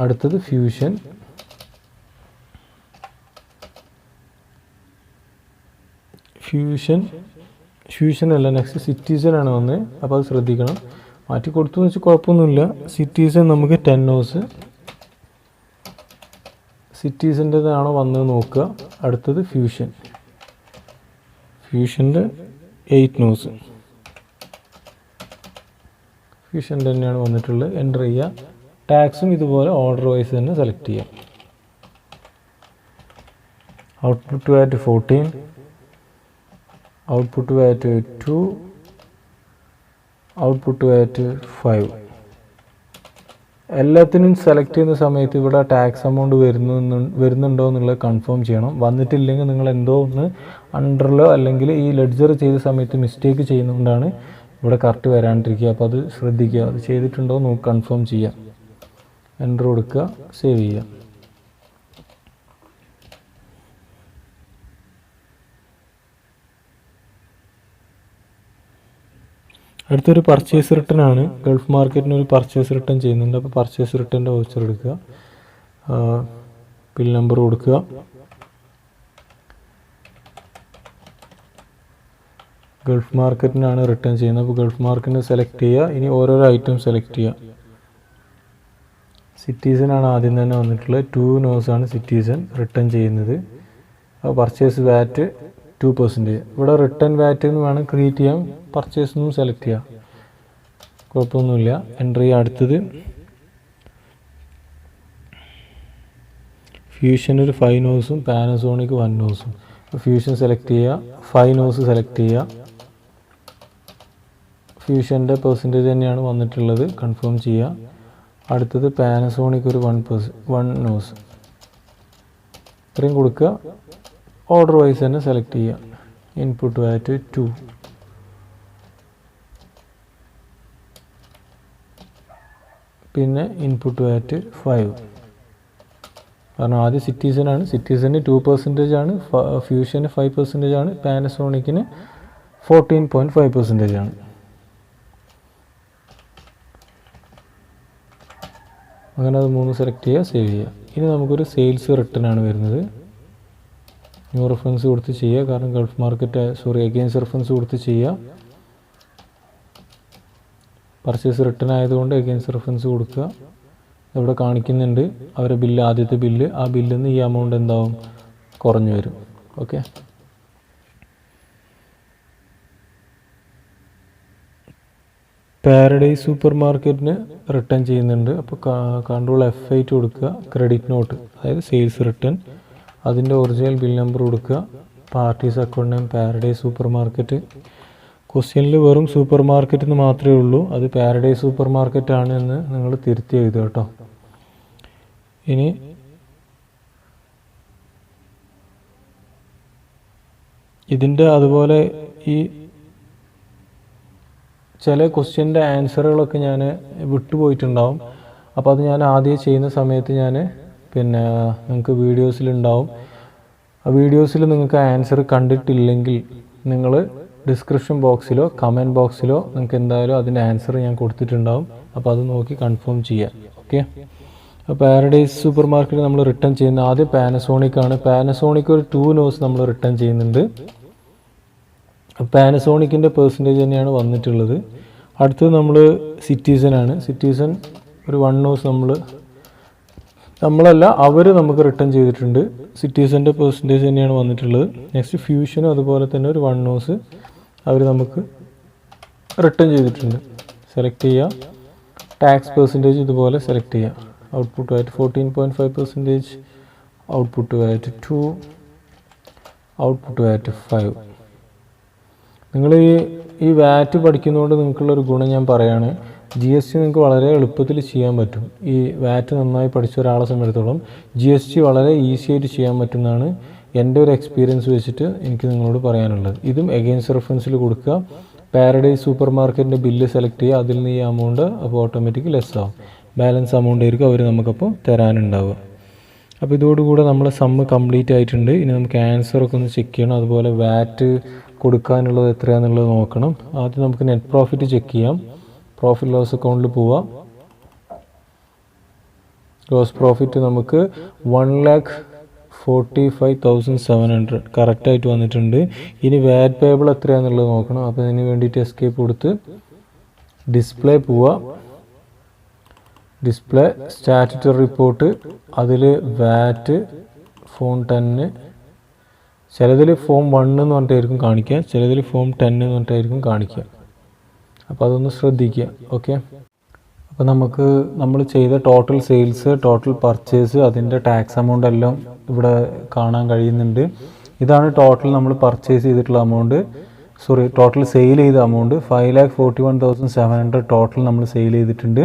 അടുത്തത് ഫ്യൂഷൻ. ഫ്യൂഷൻ അല്ല, നെക്സ്റ്റ് സിറ്റിസൺ ആണ് വന്നത്. അപ്പോൾ അത് ശ്രദ്ധിക്കണം. മാറ്റി കൊടുത്തു എന്ന് വെച്ചാൽ കുഴപ്പമൊന്നുമില്ല. സിറ്റിസൺ നമുക്ക് 10 നോസ്, സിറ്റിസൻ്റെതാണോ വന്നത് നോക്കുക. അടുത്തത് ഫ്യൂഷൻ, ഫ്യൂഷൻ്റെ 8 നോസ്, ഫ്യൂഷൻ തന്നെയാണ് വന്നിട്ടുള്ളത്. എൻ്റർ ചെയ്യുക. ടാക്സും ഇതുപോലെ ഓർഡർ വൈസ് തന്നെ സെലക്ട് ചെയ്യാം. ഔട്ട്പുട്ട് വാറ്റ് 14, ഔട്ട്പുട്ട് വാറ്റ് 2, ഔട്ട്പുട്ട് വാറ്റ് 5. എല്ലാത്തിനും സെലക്ട് ചെയ്യുന്ന സമയത്ത് ഇവിടെ ടാക്സ് എമൗണ്ട് വരുന്നുണ്ടോ എന്നുള്ളത് കൺഫേം ചെയ്യണം. വന്നിട്ടില്ലെങ്കിൽ നിങ്ങൾ എന്തോ ഒന്ന് അണ്ടറിലോ അല്ലെങ്കിൽ ഈ ലെഡ്ജർ ചെയ്ത സമയത്ത് മിസ്റ്റേക്ക് ചെയ്യുന്നതുകൊണ്ടാണ് ഇവിടെ കറക്റ്റ് വരാണ്ടിരിക്കുക. അപ്പോൾ അത് ശ്രദ്ധിക്കുക. അത് ചെയ്തിട്ടുണ്ടോ എന്ന് കൺഫേം ചെയ്യുക. എൻ്റർ കൊടുക്കുക, സേവ് ചെയ്യുക. അടുത്തൊരു പർച്ചേസ് റിട്ടേൺ ആണ്. ഗൾഫ് മാർക്കറ്റിന് ഒരു പർച്ചേസ് റിട്ടേൺ ചെയ്യുന്നുണ്ട്. അപ്പോൾ പർച്ചേസ് റിട്ടേണിൻ്റെ വൗച്ചർ എടുക്കുക, ബിൽ നമ്പർ കൊടുക്കുക, ഗൾഫ് മാർക്കറ്റിനാണ് റിട്ടേൺ ചെയ്യുന്നത്. അപ്പോൾ ഗൾഫ് മാർക്കറ്റിന് സെലക്ട് ചെയ്യുക. ഇനി ഓരോരോ ഐറ്റം സെലക്ട് ചെയ്യുക. സിറ്റിസൺ ആണ് ആദ്യം തന്നെ വന്നിട്ടുള്ളത്. 2 നോസാണ് സിറ്റിസൺ റിട്ടേൺ ചെയ്യുന്നത്. പർച്ചേസ് വാറ്റ് 2%. ഇവിടെ റിട്ടേൺ വാറ്റ് എന്ന് വേണം ക്രിയേറ്റ് ചെയ്യാം. പർച്ചേസ് ഒന്നും സെലക്ട് ചെയ്യാം, കുഴപ്പമൊന്നുമില്ല. എൻ്റർ ചെയ്യുക. അടുത്തത് ഫ്യൂഷൻ ഒരു 5 നോസും പാനസോണിക് 1 നോസും. ഫ്യൂഷൻ സെലക്ട് ചെയ്യുക, 5 നോസ് സെലക്ട് ചെയ്യുക. ഫ്യൂഷൻ്റെ പെർസെൻറ്റേജ് തന്നെയാണ് വന്നിട്ടുള്ളത്, കൺഫേം ചെയ്യുക. അടുത്തത് പാനസോണിക് ഒരു 1 നോസ്, ഇത്രയും കൊടുക്കുക. ഓർഡർ വൈസ് തന്നെ സെലക്ട് ചെയ്യുക. ഇൻപുട്ട് വാറ്റ് 2, പിന്നെ ഇൻപുട്ട് വാറ്റ് 5. കാരണം ആദ്യം സിറ്റിസനാണ്, സിറ്റിസന് 2% ആണ്, ഫ്യൂഷന് 5% ആണ്, പാനസോണിക്കിന് 14.5% ആണ്. അങ്ങനെ അത് 3 സെലക്ട് ചെയ്യുക, സേവ് ചെയ്യുക. ഇനി നമുക്കൊരു സെയിൽസ് റിട്ടേൺ ആണ് വരുന്നത്. ന്യൂ റെഫറൻസ് കൊടുത്ത് ചെയ്യുക, കാരണം ഗൾഫ് മാർക്കറ്റ് അഗെയിൻസ്റ്റ് റെഫറൻസ് കൊടുത്ത് ചെയ്യുക. പർച്ചേസ് റിട്ടേൺ ആയതുകൊണ്ട് അഗെയിൻസ്റ്റ് റെഫറൻസ് കൊടുക്കുക. ഇവിടെ കാണിക്കുന്നുണ്ട് അവരുടെ ബില്ല്, ആദ്യത്തെ ബില്ല്. ആ ബില്ലിൽ നിന്ന് ഈ എമൗണ്ട് എന്താവും, കുറഞ്ഞു വരും. ഓക്കെ, പാരഡൈസ് സൂപ്പർ മാർക്കറ്റിന് റിട്ടേൺ ചെയ്യുന്നുണ്ട്. അപ്പോൾ കൺട്രോൾ F8 കൊടുക്കുക. ക്രെഡിറ്റ് നോട്ട്, അതായത് സെയിൽസ് റിട്ടേൺ, അതിൻ്റെ ഒറിജിനൽ ബിൽ നമ്പർ കൊടുക്കുക. Parties account name paradise super market. ക്വസ്റ്റ്യനിൽ വെറും സൂപ്പർ മാർക്കറ്റ് എന്ന് മാത്രമേ ഉള്ളൂ, അത് പാരഡൈസ് സൂപ്പർ മാർക്കറ്റ് ആണ് എന്ന് നിങ്ങൾ തിരുത്തി എഴുതുക കേട്ടോ. ഇനി ഇതിൻ്റെ അതുപോലെ ഈ ചില ക്വസ്റ്റ്യൻ്റെ ആൻസറുകളൊക്കെ ഞാൻ വിട്ടുപോയിട്ടുണ്ടാവും. അപ്പോൾ അത് ഞാൻ ആദ്യം ചെയ്യുന്ന സമയത്ത് ഞാൻ പിന്നെ നിങ്ങൾക്ക് വീഡിയോസിലുണ്ടാവും. ആ വീഡിയോസിൽ നിങ്ങൾക്ക് ആൻസർ കണ്ടിട്ടില്ലെങ്കിൽ നിങ്ങൾ ഡിസ്ക്രിപ്ഷൻ ബോക്സിലോ കമൻറ്റ് ബോക്സിലോ നിങ്ങൾക്ക് എന്തായാലും അതിൻ്റെ ആൻസർ ഞാൻ കൊടുത്തിട്ടുണ്ടാവും. അപ്പോൾ അത് നോക്കി കൺഫേം ചെയ്യാം. ഓക്കെ, അപ്പോൾ പാരഡൈസ് സൂപ്പർ മാർക്കറ്റ് നമ്മൾ റിട്ടേൺ ചെയ്യുന്ന ആദ്യം പാനസോണിക് ആണ്. പാനസോണിക് ഒരു 2 നോസ് നമ്മൾ റിട്ടേൺ ചെയ്യുന്നുണ്ട്. പാനസോണിക്കിൻ്റെ പെർസെൻറ്റേജ് തന്നെയാണ് വന്നിട്ടുള്ളത്. അടുത്തത് നമ്മൾ സിറ്റിസൺ ആണ്. സിറ്റിസൺ ഒരു 1 നോസ് നമ്മളല്ല അവർ നമുക്ക് റിട്ടേൺ ചെയ്തിട്ടുണ്ട്. സിറ്റിസൻ്റെ പെർസെൻറ്റേജ് തന്നെയാണ് വന്നിട്ടുള്ളത്. നെക്സ്റ്റ് ഫ്യൂഷനും അതുപോലെ തന്നെ ഒരു 1 നോസ് അവർ നമുക്ക് റിട്ടേൺ ചെയ്തിട്ടുണ്ട്. സെലക്ട് ചെയ്യുക. ടാക്സ് പെർസെൻറ്റേജ് ഇതുപോലെ സെലക്ട് ചെയ്യുക. ഔട്ട്പുട്ട് വാറ്റ് 14.5%, ഔട്ട്പുട്ട് വാറ്റ് 2, ഔട്ട്പുട്ട് വാറ്റ് 5. നിങ്ങൾ ഈ വാറ്റ് പഠിക്കുന്നതുകൊണ്ട് നിങ്ങൾക്കുള്ളൊരു ഗുണം ഞാൻ പറയുകയാണ്. GST നിങ്ങൾക്ക് വളരെ എളുപ്പത്തിൽ ചെയ്യാൻ പറ്റും. ഈ വാറ്റ് നന്നായി പഠിച്ച ഒരാളെ സംബന്ധിച്ചിടത്തോളം GST വളരെ ഈസി ആയിട്ട് ചെയ്യാൻ പറ്റുന്നതാണ് എൻ്റെ ഒരു എക്സ്പീരിയൻസ് വെച്ചിട്ട് എനിക്ക് നിങ്ങളോട് പറയാനുള്ളത്. ഇതും അഗെയിൻസ്റ്റ് റെഫറൻസിൽ കൊടുക്കുക. പാരഡൈസ് സൂപ്പർ മാർക്കറ്റിൻ്റെ ബില്ല് സെലക്ട് ചെയ്യുക. അതിൽ നിന്ന് ഈ എമൗണ്ട് അപ്പോൾ ഓട്ടോമാറ്റിക് ലെസ് ആവും. ബാലൻസ് എമൗണ്ട് ആയിരിക്കും അവർ നമുക്കപ്പോൾ തരാനുണ്ടാവുക. അപ്പോൾ ഇതോടുകൂടെ നമ്മളെ സമ്മ് കംപ്ലീറ്റ് ആയിട്ടുണ്ട്. ഇനി നമുക്ക് ആൻസറൊക്കെ ഒന്ന് ചെക്ക് ചെയ്യണം. അതുപോലെ വാറ്റ് കൊടുക്കാനുള്ളത് എത്രയാണെന്നുള്ളത് നോക്കണം. ആദ്യം നമുക്ക് നെറ്റ് പ്രോഫിറ്റ് ചെക്ക് ചെയ്യാം. പ്രോഫിറ്റ് ലോസ് അക്കൗണ്ടിൽ പോവാം. ഗ്രോസ് പ്രോഫിറ്റ് നമുക്ക് 45,700 കറക്റ്റായിട്ട് വന്നിട്ടുണ്ട്. ഇനി വാറ്റ് പേബിൾ എത്രയാണെന്നുള്ളത് നോക്കണം. അപ്പോൾ അതിന് വേണ്ടിയിട്ട് എസ്കേപ്പ് കൊടുത്ത് ഡിസ്പ്ലേ പോവുക. ഡിസ്പ്ലേ സ്റ്റാറ്റ്യൂട്ടറി റിപ്പോർട്ട്, അതിൽ വാറ്റ് ഫോം 10, ചിലതിൽ ഫോം 1 എന്ന് പറഞ്ഞിട്ടായിരിക്കും കാണിക്കുക, ചിലതിൽ ഫോം 10 എന്ന് പറഞ്ഞിട്ടായിരിക്കും കാണിക്കുക. അപ്പോൾ അതൊന്ന് ശ്രദ്ധിക്കുക. ഓക്കെ, അപ്പോൾ നമ്മൾ ചെയ്ത ടോട്ടൽ സെയിൽസ്, ടോട്ടൽ പർച്ചേസ്, അതിൻ്റെ ടാക്സ് എമൗണ്ട് എല്ലാം ഇവിടെ കാണാൻ കഴിയുന്നുണ്ട്. ഇതാണ് ടോട്ടൽ നമ്മൾ പർച്ചേസ് ചെയ്തിട്ടുള്ള എമൗണ്ട്, ടോട്ടൽ സെയിൽ ചെയ്ത എമൗണ്ട് 5,41,700 ടോട്ടൽ നമ്മൾ സെയിൽ ചെയ്തിട്ടുണ്ട്.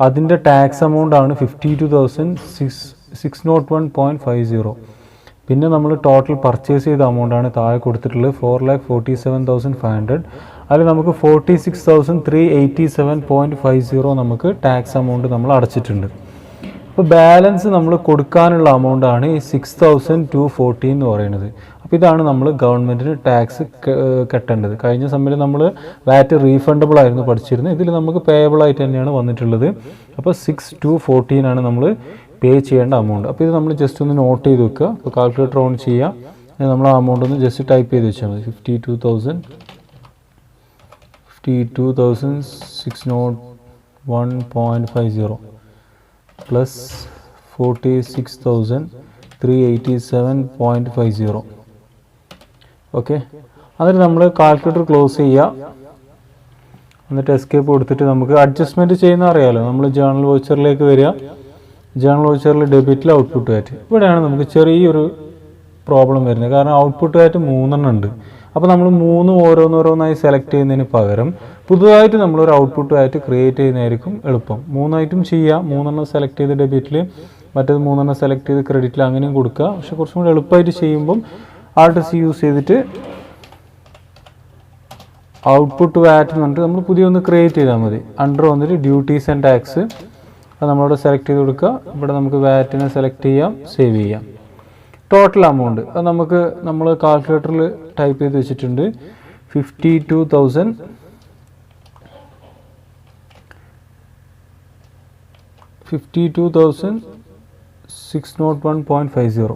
അതിൻ്റെ ടാക്സ് എമൗണ്ട് ആണ് 52,601.50. പിന്നെ നമ്മൾ ടോട്ടൽ പർച്ചേസ് ചെയ്ത എമൗണ്ട് ആണ് താഴെ കൊടുത്തിട്ടുള്ളത് 4,47,500. അതിൽ നമുക്ക് 46,387.50 നമുക്ക് ടാക്സ് എമൗണ്ട് നമ്മൾ അടച്ചിട്ടുണ്ട്. അപ്പോൾ ബാലൻസ് നമ്മൾ കൊടുക്കാനുള്ള എമൗണ്ട് ആണ് ഈ 6,240 എന്ന് പറയുന്നത്. അപ്പോൾ ഇതാണ് നമ്മൾ ഗവൺമെൻറ്റിന് ടാക്സ് കെട്ടേണ്ടത്. കഴിഞ്ഞ സമയത്ത് നമ്മൾ വാറ്റ് റീഫണ്ടബിൾ ആയിരുന്നു പഠിച്ചിരുന്നത്, ഇതിൽ നമുക്ക് പേയബിൾ ആയിട്ട് തന്നെയാണ് വന്നിട്ടുള്ളത്. അപ്പോൾ 6,214 ആണ് നമ്മൾ പേ ചെയ്യേണ്ട എമൗണ്ട്. അപ്പോൾ ഇത് നമ്മൾ ജസ്റ്റ് ഒന്ന് നോട്ട് ചെയ്ത് വെക്കുക. അപ്പോൾ കാൽക്കുലേറ്റർ ഓൺ ചെയ്യുക, നമ്മൾ ആ എമൗണ്ട് ഒന്ന് ജസ്റ്റ് ടൈപ്പ് ചെയ്ത് വെച്ചാൽ മതി. 52,601.50 പ്ലസ് 46,387.50. ഓക്കെ, അതിന് നമ്മൾ കാൽക്കുലേറ്റർ ക്ലോസ് ചെയ്യുക. എന്നിട്ട് എസ്കേപ്പ് കൊടുത്തിട്ട് നമുക്ക് അഡ്ജസ്റ്റ്മെൻറ്റ് ചെയ്യുന്ന അറിയാമല്ലോ, നമ്മൾ ജേണൽ വൗച്ചറിലേക്ക് വരിക. ജേണൽ വൗച്ചറിൽ ഡെബിറ്റിൽ ഔട്ട്പുട്ട് വാറ്റ്, ഇവിടെയാണ് നമുക്ക് ചെറിയൊരു പ്രോബ്ലം വരുന്നത്. കാരണം ഔട്ട്പുട്ട് വാറ്റ് 3 ഉണ്ട്. അപ്പോൾ നമ്മൾ 3 ഓരോന്നോരോന്നായി സെലക്ട് ചെയ്യുന്നതിന് പകരം പുതുതായിട്ട് നമ്മളൊരു ഔട്ട്പുട്ട് വാറ്റ് ക്രിയേറ്റ് ചെയ്യുന്നതായിരിക്കും എളുപ്പം. 3 ഐറ്റം ചെയ്യുക, 3 സെലക്ട് ചെയ്ത് ഡെബിറ്റിൽ, മറ്റേത് 3 സെലക്ട് ചെയ്ത് ക്രെഡിറ്റിൽ, അങ്ങനെയും കൊടുക്കുക. പക്ഷെ കുറച്ചും കൂടി എളുപ്പമായിട്ട് ചെയ്യുമ്പം RTC യൂസ് ചെയ്തിട്ട് ഔട്ട്പുട്ട് വാറ്റ് എന്ന് പറഞ്ഞിട്ട് നമ്മൾ പുതിയ ഒന്ന് ക്രിയേറ്റ് ചെയ്താൽ മതി. അണ്ടർ വന്നിട്ട് ഡ്യൂട്ടീസ് ആൻഡ് ടാക്സ്, അത് നമ്മളിവിടെ സെലക്ട് ചെയ്ത് കൊടുക്കുക. ഇവിടെ നമുക്ക് വാറ്റിനെ സെലക്ട് ചെയ്യാം, സേവ് ചെയ്യാം. ടോട്ടൽ എമൗണ്ട് അത് നമ്മൾ കാൽക്കുലേറ്ററിൽ ടൈപ്പ് ചെയ്ത് വെച്ചിട്ടുണ്ട്. 52,601.50.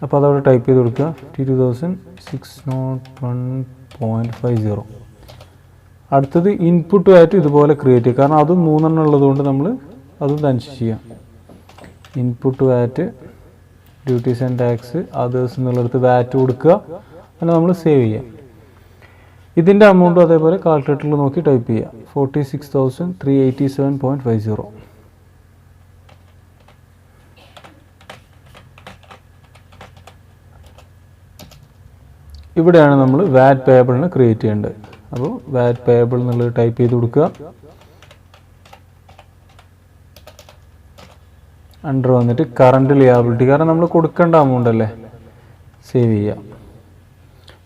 അപ്പോൾ അതവിടെ ടൈപ്പ് ചെയ്ത് കൊടുക്കുക. 52,601.50. അടുത്തത് ഇൻപുട്ട് വാറ്റ് ഇതുപോലെ ക്രിയേറ്റ് ചെയ്യുക. കാരണം അതും 3 ഉള്ളതുകൊണ്ട് നമ്മൾ അതും തനിച്ച് ചെയ്യാം. Input VAT, duties and tax, others എന്നുള്ളിടത്ത് വാറ്റ് കൊടുക്കുക, അങ്ങനെ നമ്മൾ സേവ് ചെയ്യാം. ഇതിൻ്റെ എമൗണ്ടും അതേപോലെ കാൽക്കുലേറ്ററിൽ നോക്കി ടൈപ്പ് ചെയ്യുക. 46,387.50. ഇവിടെയാണ് നമ്മൾ വാറ്റ് പേയബിളിന് ക്രിയേറ്റ് ചെയ്യേണ്ടത്. അപ്പോൾ വാറ്റ് പേയബിൾ എന്നുള്ളത് ടൈപ്പ് ചെയ്ത് കൊടുക്കുക. അണ്ടർ വന്നിട്ട് കറണ്ട് ലിയാബിലിറ്റി, കാരണം നമ്മൾ കൊടുക്കേണ്ട എമൗണ്ട് അല്ലേ, സേവ് ചെയ്യുക.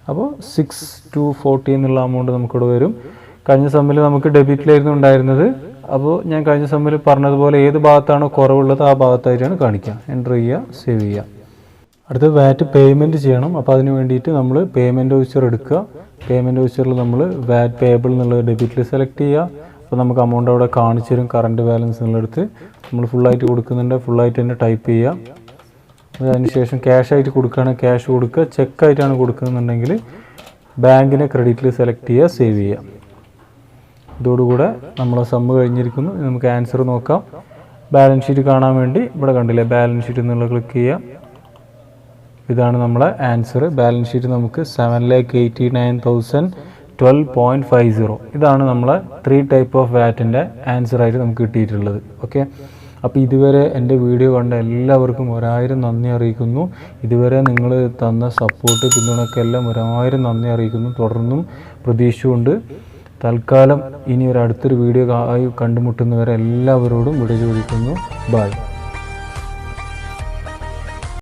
അപ്പോൾ 6,240 എന്നുള്ള എമൗണ്ട് നമുക്കിവിടെ വരും. കഴിഞ്ഞ സമ്മിൽ നമുക്ക് ഡെബിറ്റിലായിരുന്നു ഉണ്ടായിരുന്നത്. അപ്പോൾ ഞാൻ കഴിഞ്ഞ സമ്മിൽ പറഞ്ഞതുപോലെ ഏത് ഭാഗത്താണോ കുറവുള്ളത് ആ ഭാഗത്തായിട്ടാണ് കാണിക്കുക. എൻ്റർ ചെയ്യുക, സേവ് ചെയ്യുക. അടുത്ത വാറ്റ് പേയ്മെൻറ്റ് ചെയ്യണം. അപ്പോൾ അതിന് വേണ്ടിയിട്ട് നമ്മൾ പേയ്മെൻറ്റ് വൗച്ചർ എടുക്കുക. പേയ്മെൻറ്റ് വൗച്ചറിൽ നമ്മൾ വാറ്റ് പേയബിൾ എന്നുള്ളത് ഡെബിറ്റിൽ സെലക്ട് ചെയ്യുക. അപ്പോൾ നമുക്ക് എമൗണ്ട് അവിടെ കാണിച്ചു തരും. കറണ്ട് ബാലൻസ് എന്നുള്ളടുത്ത് നമ്മൾ ഫുള്ളായിട്ട് കൊടുക്കുന്നുണ്ട്, ഫുള്ളായിട്ട് തന്നെ ടൈപ്പ് ചെയ്യുക. അതിനുശേഷം ക്യാഷ് ആയിട്ട് കൊടുക്കുകയാണെങ്കിൽ ക്യാഷ് കൊടുക്കുക, ചെക്കായിട്ടാണ് കൊടുക്കുന്നുണ്ടെങ്കിൽ ബാങ്കിനെ ക്രെഡിറ്റിൽ സെലക്ട് ചെയ്യുക, സേവ് ചെയ്യുക. ഇതോടുകൂടെ നമ്മളെ സമ്മ് കഴിഞ്ഞിരിക്കുന്നു. നമുക്ക് ആൻസർ നോക്കാം. ബാലൻസ് ഷീറ്റ് കാണാൻ വേണ്ടി ഇവിടെ കണ്ടില്ലേ, ബാലൻസ് ഷീറ്റ് എന്നുള്ള ക്ലിക്ക് ചെയ്യുക. ഇതാണ് നമ്മളെ ആൻസർ. ബാലൻസ് ഷീറ്റ് നമുക്ക് 7,89,012.50. ഇതാണ് നമ്മളെ 3 ടൈപ്പ് ഓഫ് വാറ്റിൻ്റെ ആൻസറായിട്ട് നമുക്ക് കിട്ടിയിട്ടുള്ളത്. ഓക്കെ, അപ്പോൾ ഇതുവരെ എൻ്റെ വീഡിയോ കണ്ട എല്ലാവർക്കും 1000 നന്ദി അറിയിക്കുന്നു. ഇതുവരെ നിങ്ങൾ തന്ന സപ്പോർട്ട്, പിന്തുണക്കെല്ലാം 1000 നന്ദി അറിയിക്കുന്നു. തുടർന്നും പ്രതീക്ഷയുണ്ട്. തൽക്കാലം ഇനി അടുത്തൊരു വീഡിയോ ആയി കണ്ടുമുട്ടുന്നവരെ എല്ലാവരോടും വിട ചോദിക്കുന്നു. ബൈ.